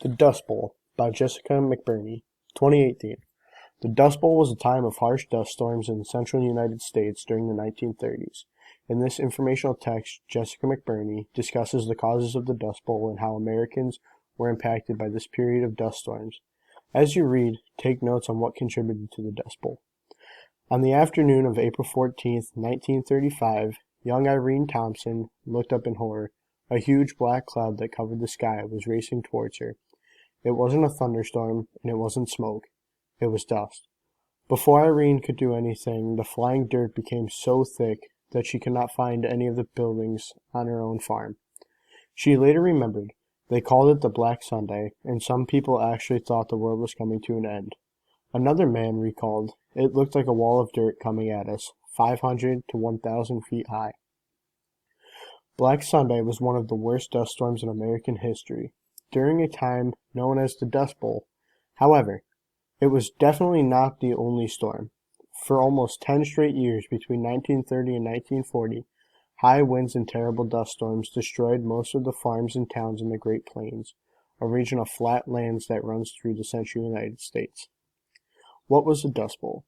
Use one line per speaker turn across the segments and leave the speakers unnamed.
The Dust Bowl by Jessica McBirney, 2018. The Dust Bowl was a time of harsh dust storms in the central United States during the 1930s. In this informational text, Jessica McBirney discusses the causes of the Dust Bowl and how Americans were impacted by this period of dust storms. As you read, take notes on what contributed to the Dust Bowl. On the afternoon of April 14, 1935, young Irene Thompson looked up in horror. A huge black cloud that covered the sky was racing towards her. It wasn't a thunderstorm, and it wasn't smoke. It was dust. Before Irene could do anything, the flying dirt became so thick that she could not find any of the buildings on her own farm. She later remembered, they called it the Black Sunday, and some people actually thought the world was coming to an end. Another man recalled, it looked like a wall of dirt coming at us, 500 to 1,000 feet high. Black Sunday was one of the worst dust storms in American history, during a time known as the Dust Bowl. However, it was definitely not the only storm. For almost 10 straight years between 1930 and 1940, high winds and terrible dust storms destroyed most of the farms and towns in the Great Plains, a region of flat lands that runs through the central United States. What was the Dust Bowl?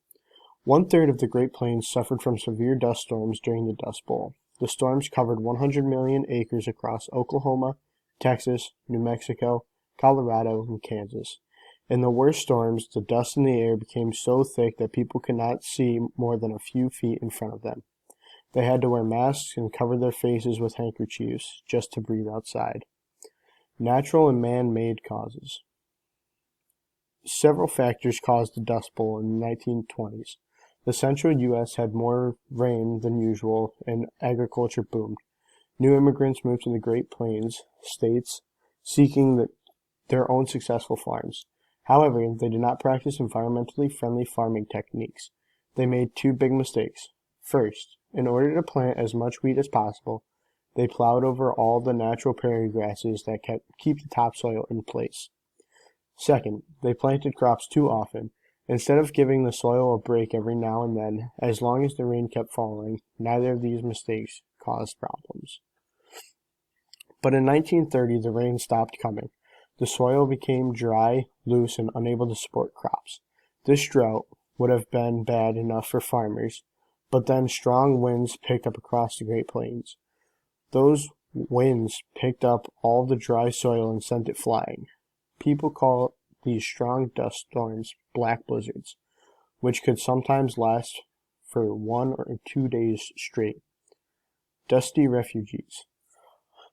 One-third of the Great Plains suffered from severe dust storms during the Dust Bowl. The storms covered 100 million acres across Oklahoma, Texas, New Mexico, Colorado, and Kansas. In the worst storms, the dust in the air became so thick that people could not see more than a few feet in front of them. They had to wear masks and cover their faces with handkerchiefs just to breathe outside. Natural and man-made causes. Several factors caused the Dust Bowl in the 1920s. The central U.S. had more rain than usual, and agriculture boomed. New immigrants moved to the Great Plains states, seeking their own successful farms. However, they did not practice environmentally friendly farming techniques. They made two big mistakes. First, in order to plant as much wheat as possible, they plowed over all the natural prairie grasses that keep the topsoil in place. Second, they planted crops too often. Instead of giving the soil a break every now and then, as long as the rain kept falling, neither of these mistakes caused problems. But in 1930, the rain stopped coming. The soil became dry, loose, and unable to support crops. This drought would have been bad enough for farmers, but then strong winds picked up across the Great Plains. Those winds picked up all the dry soil and sent it flying. People call these strong dust storms black blizzards, which could sometimes last for 1 or 2 days straight. Dusty refugees.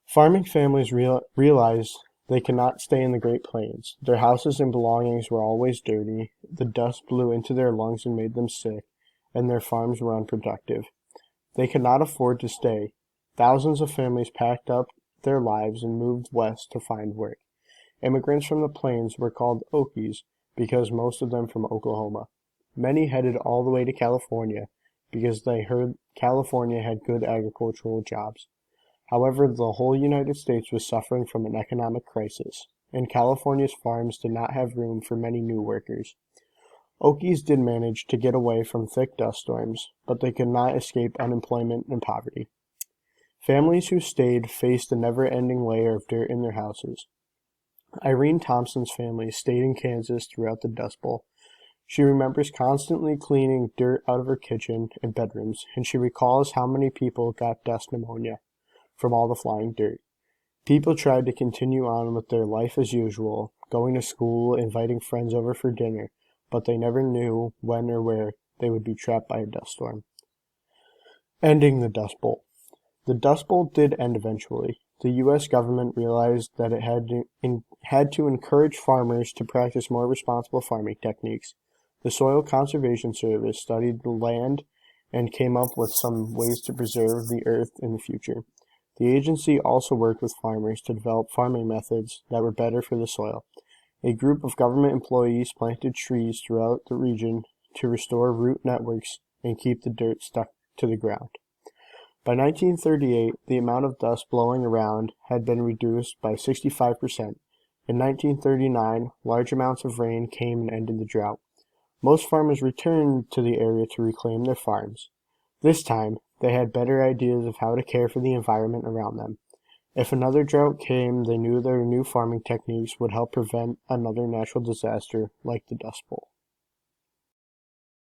Farming families realized they could not stay in the Great Plains. Their houses and belongings were always dirty, the dust blew into their lungs and made them sick, and their farms were unproductive. They could not afford to stay. Thousands of families packed up their lives and moved west to find work. Immigrants from the plains were called Okies because most of them from Oklahoma. Many headed all the way to California because they heard California had good agricultural jobs. However, the whole United States was suffering from an economic crisis, and California's farms did not have room for many new workers. Okies did manage to get away from thick dust storms, but they could not escape unemployment and poverty. Families who stayed faced a never-ending layer of dirt in their houses. Irene Thompson's family stayed in Kansas throughout the Dust Bowl. She remembers constantly cleaning dirt out of her kitchen and bedrooms, and she recalls how many people got dust pneumonia from all the flying dirt. People tried to continue on with their life as usual, going to school, inviting friends over for dinner, but they never knew when or where they would be trapped by a dust storm. Ending the Dust Bowl. The Dust Bowl did end eventually. The U.S. government realized that it had to encourage farmers to practice more responsible farming techniques. The Soil Conservation Service studied the land and came up with some ways to preserve the earth in the future. The agency also worked with farmers to develop farming methods that were better for the soil. A group of government employees planted trees throughout the region to restore root networks and keep the dirt stuck to the ground. By 1938, the amount of dust blowing around had been reduced by 65%. In 1939, large amounts of rain came and ended the drought. Most farmers returned to the area to reclaim their farms. This time, they had better ideas of how to care for the environment around them. If another drought came, they knew their new farming techniques would help prevent another natural disaster like the Dust Bowl.